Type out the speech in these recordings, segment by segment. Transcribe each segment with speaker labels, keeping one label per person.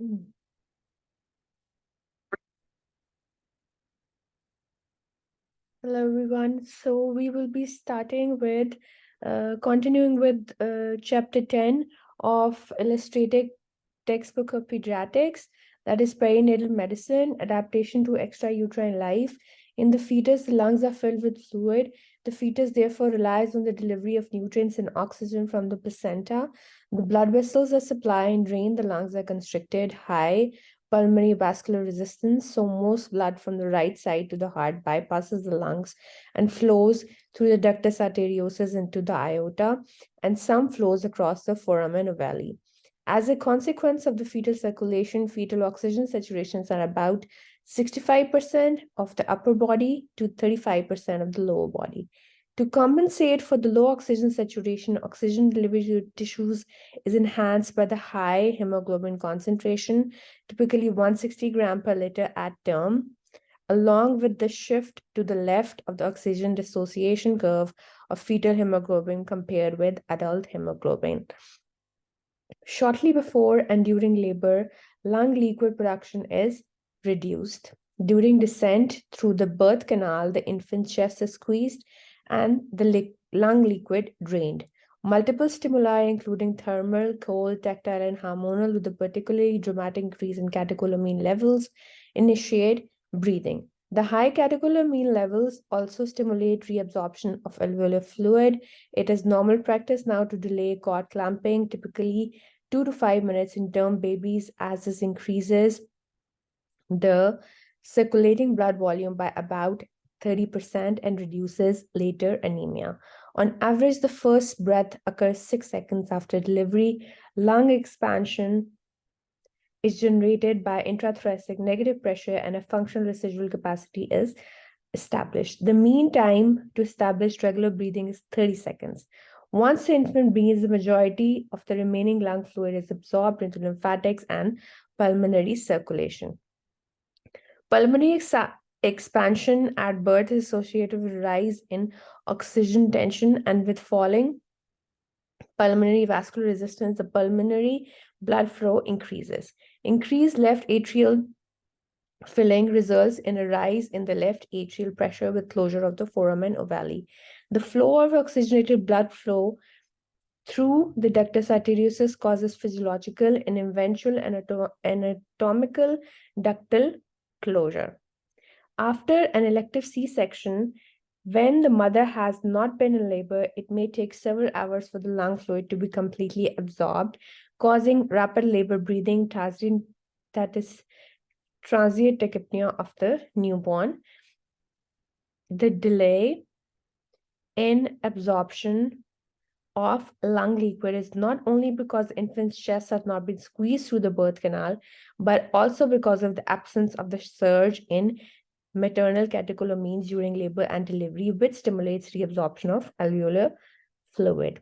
Speaker 1: Mm. Hello, everyone. So we will be starting with, continuing with chapter 10 of illustrated textbook of pediatrics, that is perinatal medicine, adaptation to extrauterine life. In the fetus, the lungs are filled with fluid. The fetus therefore relies on the delivery of nutrients and oxygen from the placenta. The blood vessels that supply and drain the lungs are constricted, high pulmonary vascular resistance, so most blood from the right side to the heart bypasses the lungs and flows through the ductus arteriosus into the aorta, and some flows across the foramen ovale. As a consequence of the fetal circulation, fetal oxygen saturations are about 65% of the upper body to 35% of the lower body. To compensate for the low oxygen saturation, oxygen delivery to tissues is enhanced by the high hemoglobin concentration, typically 160 gram per liter at term, along with the shift to the left of the oxygen dissociation curve of fetal hemoglobin compared with adult hemoglobin. Shortly before and during labor, lung liquid production is reduced. During descent through the birth canal, the infant's chest is squeezed and the lung liquid drained. Multiple stimuli, including thermal, cold, tactile, and hormonal, with a particularly dramatic increase in catecholamine levels, initiate breathing. The high catecholamine levels also stimulate reabsorption of alveolar fluid. It is normal practice now to delay cord clamping, typically 2 to 5 minutes in term babies, as this increases the circulating blood volume by about 30% and reduces later anemia. On average, the first breath occurs 6 seconds after delivery. Lung expansion is generated by intrathoracic negative pressure and a functional residual capacity is established. The mean time to establish regular breathing is 30 seconds. Once the infant breathes, the majority of the remaining lung fluid is absorbed into lymphatics and pulmonary circulation. Pulmonary expansion at birth is associated with a rise in oxygen tension, and with falling pulmonary vascular resistance, the pulmonary blood flow increases. Increased left atrial filling results in a rise in the left atrial pressure with closure of the foramen ovale. The flow of oxygenated blood flow through the ductus arteriosus causes physiological and eventual anatomical ductal closure. After an elective C-section, when the mother has not been in labor, it may take several hours for the lung fluid to be completely absorbed, causing rapid labor breathing, that is transient tachypnea of the newborn. The delay in absorption of lung liquid is not only because the infant's chest has not been squeezed through the birth canal, but also because of the absence of the surge in maternal catecholamines during labor and delivery, which stimulates reabsorption of alveolar fluid.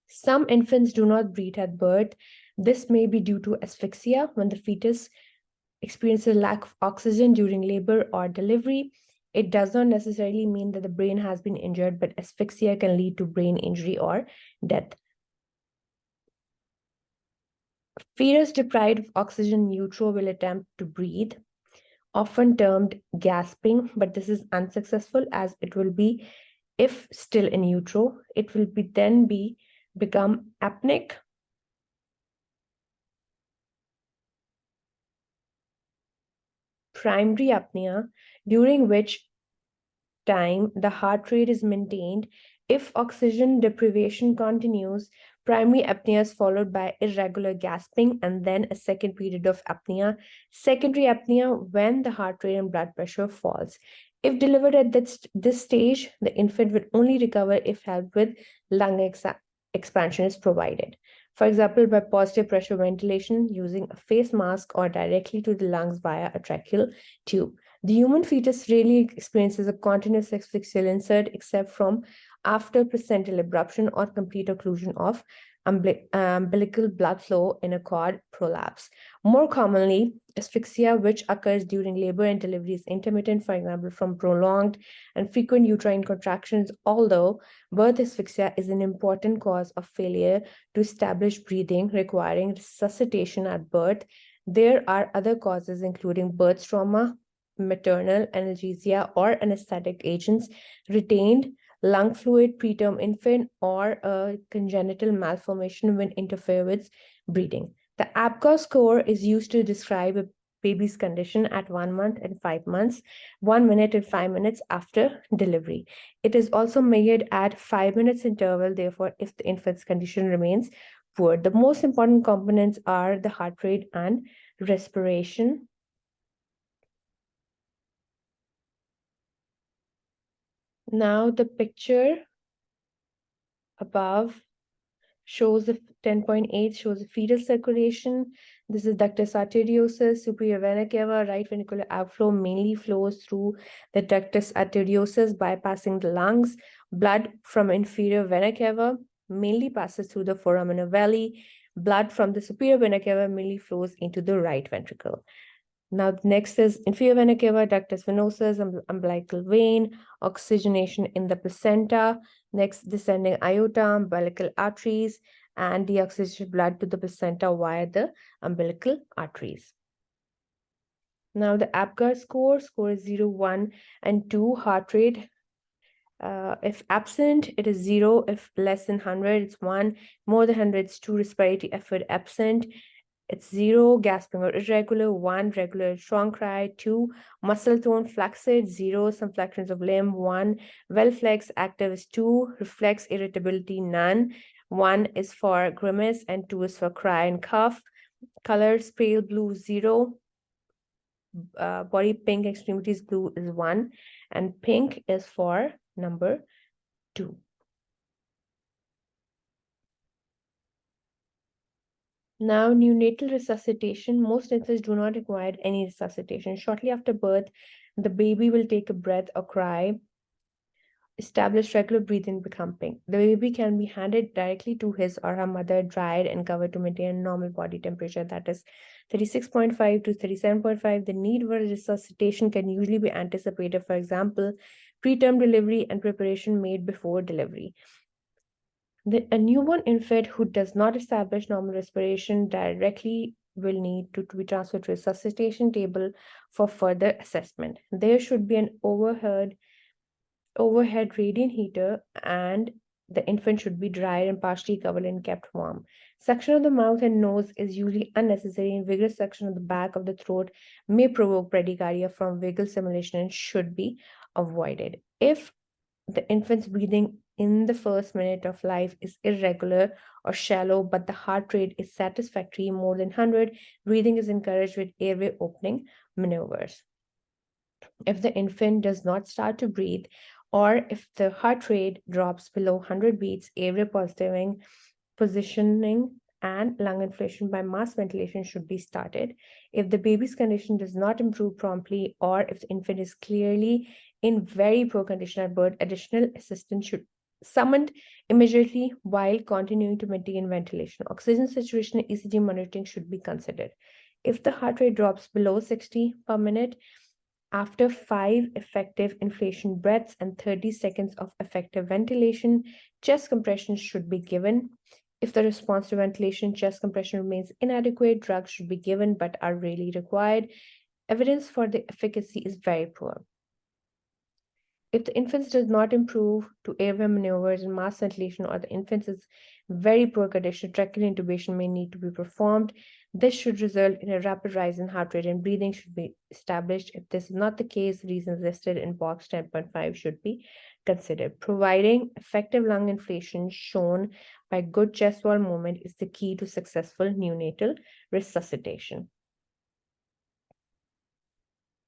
Speaker 1: Some infants do not breathe at birth. This may be due to asphyxia when the fetus experiences lack of oxygen during labor or delivery. It does not necessarily mean that the brain has been injured, but asphyxia can lead to brain injury or death. Fetus deprived of oxygen in utero will attempt to breathe, often termed gasping, but this is unsuccessful as it will be, if still in utero, it will become apneic, primary apnea, during which time the heart rate is maintained. If oxygen deprivation continues, primary apnea is followed by irregular gasping and then a second period of apnea. Secondary apnea when the heart rate and blood pressure falls. If delivered at this stage, the infant will only recover if help with lung expansion is provided. For example, by positive pressure ventilation using a face mask or directly to the lungs via a tracheal tube. The human fetus rarely experiences a continuous asphyxial insert except from after placental abruption or complete occlusion of umbilical blood flow in a cord prolapse. More commonly, asphyxia, which occurs during labor and delivery, is intermittent, for example, from prolonged and frequent uterine contractions, although birth asphyxia is an important cause of failure to establish breathing, requiring resuscitation at birth. There are other causes, including birth trauma, maternal analgesia, or anesthetic agents, retained lung fluid, preterm infant, or a congenital malformation will interfere with breathing. The APGAR score is used to describe a baby's condition at 1 month and 5 months, 1 minute and 5 minutes after delivery. It is also measured at 5 minutes interval, therefore, if the infant's condition remains poor. The most important components are the heart rate and respiration. Now the picture above shows the 10.8 shows the fetal circulation. This is ductus arteriosus, superior vena cava, right ventricular outflow mainly flows through the ductus arteriosus, bypassing the lungs. Blood from inferior vena cava mainly passes through the foraminal valley. Blood from the superior vena cava mainly flows into the right ventricle. Now, next is inferior vena cava, ductus venosus, umbilical vein, oxygenation in the placenta. Next, descending aorta, umbilical arteries, and deoxygenated blood to the placenta via the umbilical arteries. Now, the APGAR score is 0, 1, and 2. Heart rate, if absent, it is 0. If less than 100, it's 1. More than 100, it's 2. Respiratory effort absent. It's 0, gasping or irregular. 1, regular strong cry. 2, muscle tone flaccid. 0, some flexions of limb. 1, well flexed, active is 2, reflex irritability none. 1 is for grimace and 2 is for cry and cough. Colors pale blue 0, body pink, extremities blue is 1, and pink is for number 2. Now, neonatal resuscitation. Most infants do not require any resuscitation. Shortly after birth, the baby will take a breath or cry, establish regular breathing, become pink. The baby can be handed directly to his or her mother, dried and covered to maintain normal body temperature, that is 36.5 to 37.5. The need for resuscitation can usually be anticipated, for example, preterm delivery and preparation made before delivery. A newborn infant who does not establish normal respiration directly will need to be transferred to a resuscitation table for further assessment. There should be an overhead radiant heater, and the infant should be dried and partially covered and kept warm. Suction of the mouth and nose is usually unnecessary, and vigorous suction of the back of the throat may provoke bradycardia from vagal stimulation and should be avoided. If the infant's breathing in the first minute of life is irregular or shallow, but the heart rate is satisfactory, more than 100, breathing is encouraged with airway opening maneuvers. If the infant does not start to breathe, or if the heart rate drops below 100 beats, airway positioning and lung inflation by mass ventilation should be started. If the baby's condition does not improve promptly, or if the infant is clearly in very poor condition at birth, additional assistance should be summoned immediately while continuing to maintain ventilation. Oxygen saturation and ECG monitoring should be considered. If the heart rate drops below 60 per minute, after 5 effective inflation breaths and 30 seconds of effective ventilation, chest compression should be given. If the response to ventilation, chest compression remains inadequate, drugs should be given but are rarely required. Evidence for the efficacy is very poor. If the infant does not improve to airway maneuvers and mass ventilation, or the infant is very poor condition, tracheal intubation may need to be performed. This should result in a rapid rise in heart rate, and breathing should be established. If this is not the case, reasons listed in box 10.5 should be considered. Providing effective lung inflation shown by good chest wall movement is the key to successful neonatal resuscitation.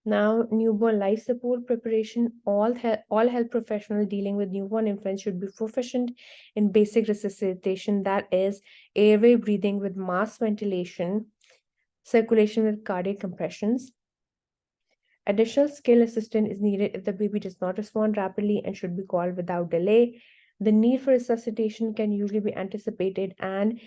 Speaker 1: Now, newborn life support preparation. All health professionals dealing with newborn infants should be proficient in basic resuscitation, that is, airway breathing with mass ventilation, circulation with cardiac compressions. Additional skill assistance is needed if the baby does not respond rapidly and should be called without delay. The need for resuscitation can usually be anticipated, and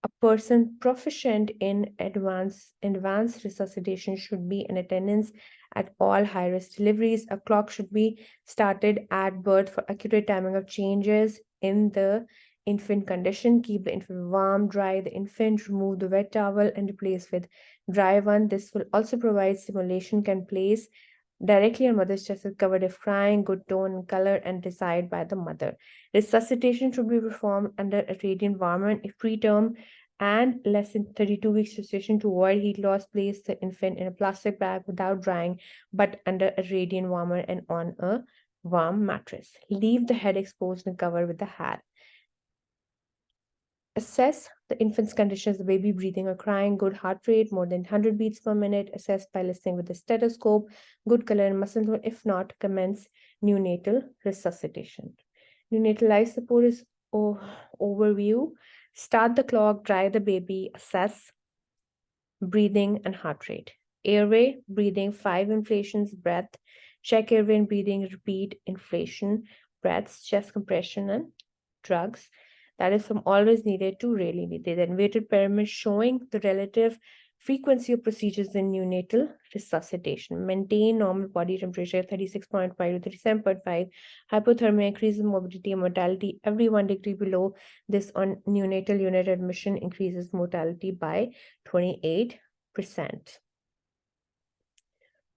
Speaker 1: a person proficient in advanced resuscitation should be in attendance at all high-risk deliveries. A clock should be started at birth for accurate timing of changes in the infant condition. Keep the infant warm, dry the infant, remove the wet towel and replace with dry one. This will also provide stimulation can place directly on mother's chest is covered if crying, good tone and color, and desired by the mother. Resuscitation should be performed under a radiant environment if preterm and less than 32 weeks gestation. To avoid heat loss, place the infant in a plastic bag without drying, but under a radiant warmer and on a warm mattress. Leave the head exposed and covered with the hat. Assess the infant's conditions, the baby breathing or crying, good heart rate, more than 100 beats per minute, assessed by listening with the stethoscope, good color and muscle tone. If not, commence neonatal resuscitation. Neonatal life support is overview. Start the clock, dry the baby, assess breathing and heart rate. Airway, breathing, 5 inflations, breath. Check airway and breathing, repeat inflation, breaths, chest compression, and drugs. That is from always needed to rarely needed. Then weighted pyramid showing the relative frequency of procedures in neonatal resuscitation. Maintain normal body temperature 36.5 to 37.5. Hypothermia increases morbidity and mortality. Every 1 degree below this on neonatal unit admission increases mortality by 28%.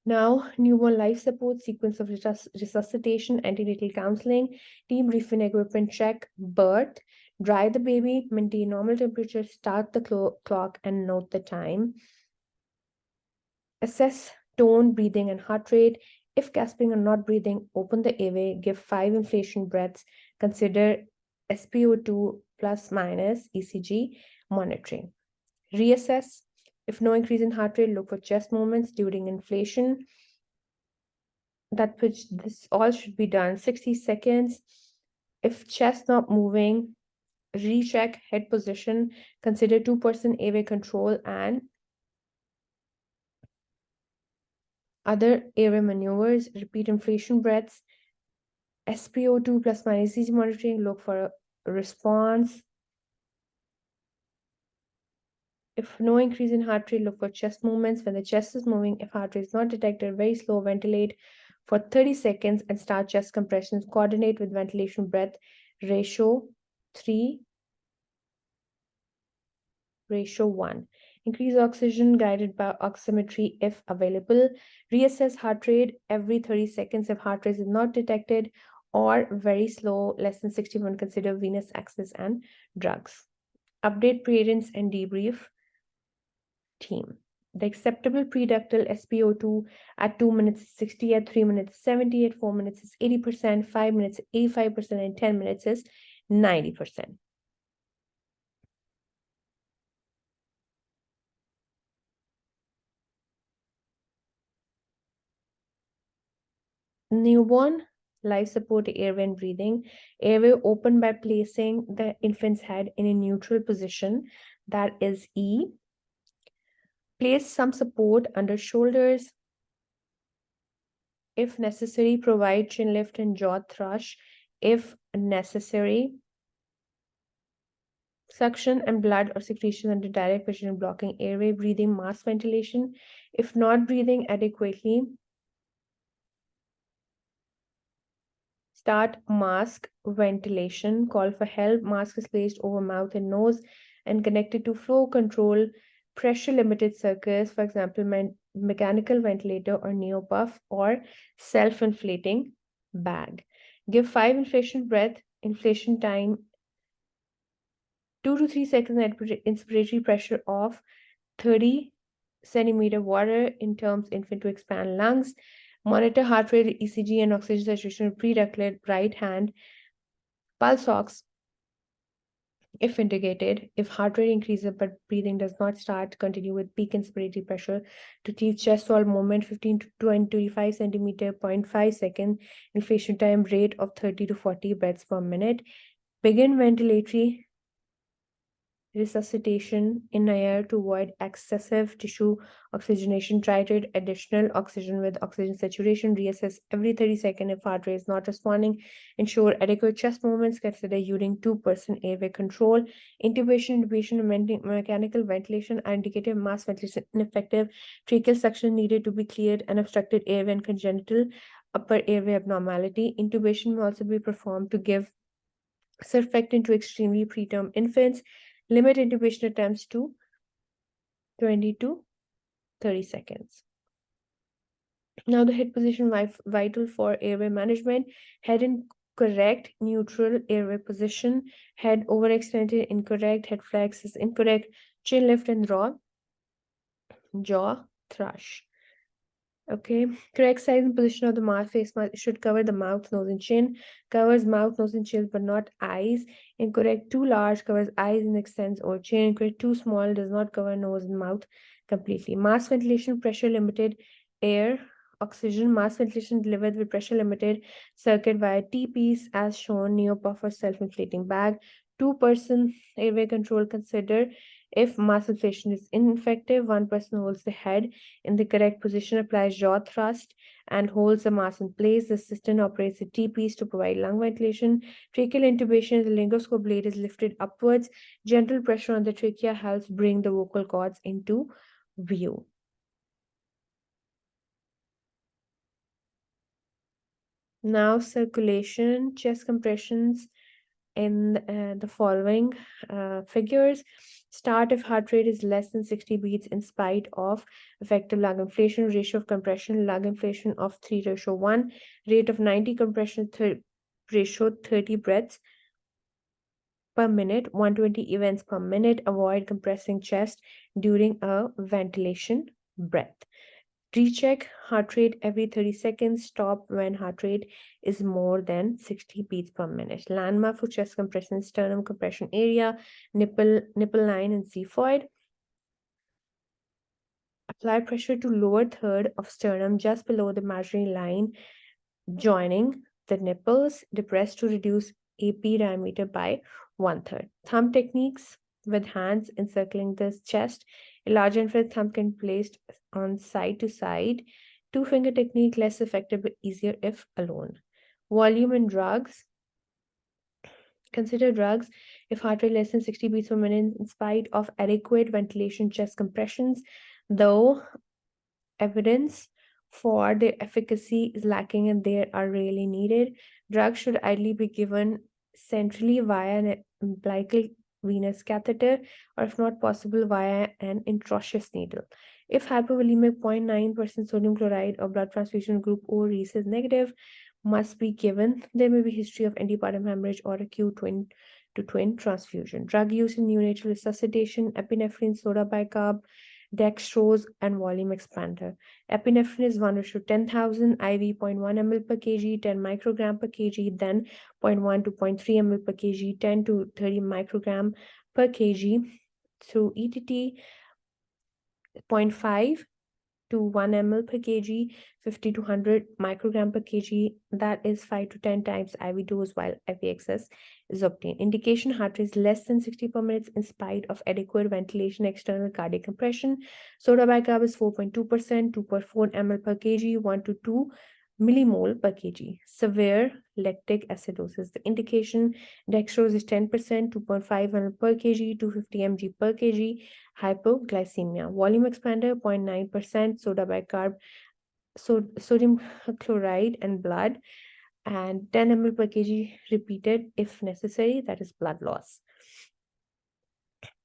Speaker 1: Now, newborn life support, sequence of resuscitation, antenatal counseling, team briefing equipment check, birth, dry the baby, maintain normal temperature, start the clock and note the time. Assess tone, breathing and heart rate. If gasping or not breathing, open the airway, give 5 inflation breaths, consider SpO2 plus minus ECG monitoring. Reassess. If no increase in heart rate, look for chest movements during inflation. This all should be done 60 seconds. If chest not moving, recheck head position, consider 2% airway control and other airway maneuvers, repeat inflation breaths, SpO2 plus minus ECG monitoring, look for a response. If no increase in heart rate, look for chest movements. When the chest is moving, if heart rate is not detected, very slow, ventilate for 30 seconds and start chest compressions. Coordinate with ventilation breath ratio 3:1. Increase oxygen guided by oximetry if available. Reassess heart rate every 30 seconds if heart rate is not detected or very slow, less than 61. Consider venous access and drugs. Update parents and debrief team. The acceptable preductal SpO2 at 2 minutes is 60, at 3 minutes is 70, at 4 minutes is 80%, 5 minutes is 85%, and 10 minutes is 90%. Newborn life support airway and breathing. Airway open by placing the infant's head in a neutral position, that is E. Place some support under shoulders. If necessary, provide chin lift and jaw thrush. If necessary, suction and blood or secretion under direct pressure and blocking airway. Breathing, mask ventilation. If not breathing adequately, start mask ventilation. Call for help. Mask is placed over mouth and nose and connected to flow control pressure limited circuits, for example, mechanical ventilator or neopuff or self-inflating bag. Give 5 inflation breath, inflation time 2 to 3 seconds, inspiratory pressure of 30 centimeter water in terms infant to expand lungs. Monitor heart rate, ECG, and oxygen saturation with preductal right hand pulse ox if indicated. If heart rate increases but breathing does not start, continue with peak inspiratory pressure to achieve chest wall movement 15 to 25 centimeter, 0.5 second, inflation time rate of 30 to 40 breaths per minute. Begin ventilatory resuscitation in air to avoid excessive tissue oxygenation, titrate additional oxygen with oxygen saturation, reassess every 30 seconds if heart rate is not responding, ensure adequate chest movements, consider using 2% airway control, intubation, and mechanical ventilation are indicative, mass ventilation ineffective, tracheal suction needed to be cleared, unobstructed airway and congenital upper airway abnormality. Intubation may also be performed to give surfactant to extremely preterm infants. Limit intubation attempts to 20 to 30 seconds. Now the head position vital for airway management. Head in correct, neutral airway position. Head overextended, incorrect. Head flex is incorrect. Chin lift and draw. Jaw thrush. Okay, correct size and position of the mouth. Face mask should cover the mouth, nose, and chin. Covers mouth, nose, and chin, but not eyes. Incorrect. Too large covers eyes and extends over chin. Incorrect. Too small does not cover nose and mouth completely. Mass ventilation, pressure limited air, oxygen. Mass ventilation delivered with pressure limited circuit via T-piece as shown. Neopuff or self-inflating bag. 2% airway control consider if mass ventilation is ineffective. 1% holds the head in the correct position, applies jaw thrust, and holds the mass in place. The assistant operates a T-piece to provide lung ventilation. Tracheal intubation, the laryngoscope blade is lifted upwards. Gentle pressure on the trachea helps bring the vocal cords into view. Now, circulation, chest compressions in the following figures. Start if heart rate is less than 60 beats in spite of effective lung inflation, ratio of compression, lung inflation of 3:1, rate of 90 compression ratio 30 breaths per minute, 120 events per minute. Avoid compressing chest during a ventilation breath. Recheck heart rate every 30 seconds. Stop when heart rate is more than 60 beats per minute. Landmark for chest compression, sternum compression area, nipple line, and xiphoid. Apply pressure to lower third of sternum just below the imaginary line joining the nipples. Depress to reduce AP diameter by 1/3. Thumb techniques with hands encircling the chest. A large infrared thumb can be placed on side to side. Two-finger technique, less effective but easier if alone. Volume and drugs. Consider drugs if heart rate less than 60 beats per minute in spite of adequate ventilation chest compressions, though evidence for their efficacy is lacking and they are really needed. Drugs should ideally be given centrally via an umbilical venous catheter, or if not possible, via an intraosseous needle. If hypovolemic 0.9% sodium chloride or blood transfusion group O is negative, must be given. There may be history of antepartum hemorrhage or acute twin-to-twin transfusion. Drug use in neonatal resuscitation, epinephrine, soda bicarb, dextrose, and volume expander. Epinephrine is 1:10,000, IV 0.1 ml per kg, 10 microgram per kg, then 0.1 to 0.3 ml per kg, 10 to 30 microgram per kg through ETT, 0.5 to 1 ml per kg, 50 to 100 microgram per kg, that is 5 to 10 times IV dose while IV excess is obtained. Indication heart rate is less than 60 per minute in spite of adequate ventilation, external cardiac compression. Soda bicarb is 4.2%, 2.4 ml per kg, 1 to 2 millimole per kg. Severe lactic acidosis. The indication dextrose is 10%, 2.5 ml per kg, 250 mg per kg. Hypoglycemia. Volume expander 0.9%, soda bicarb, sodium chloride and blood, and 10 ml per kg repeated if necessary, that is blood loss.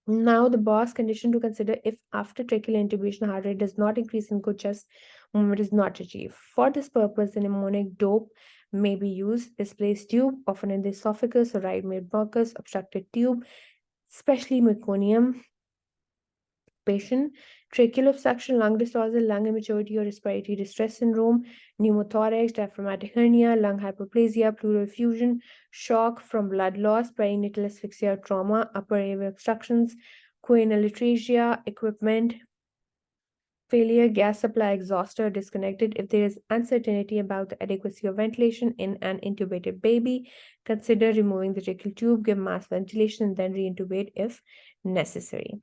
Speaker 1: Now the box condition to consider if after tracheal intubation heart rate does not increase and good chest movement is not achieved. For this purpose, a mnemonic dope may be used. Displaced tube, often in the esophagus or right mid-mucus, obstructed tube, especially meconium patient, tracheal obstruction, lung distortion, lung immaturity or respiratory distress syndrome, pneumothorax, diaphragmatic hernia, lung hyperplasia, pleural effusion, shock from blood loss, perinatal asphyxia, trauma, upper airway obstructions, choanal atresia, equipment, failure, gas supply exhauster disconnected. If there is uncertainty about the adequacy of ventilation in an intubated baby, consider removing the tracheal tube, give mass ventilation, and then reintubate if necessary.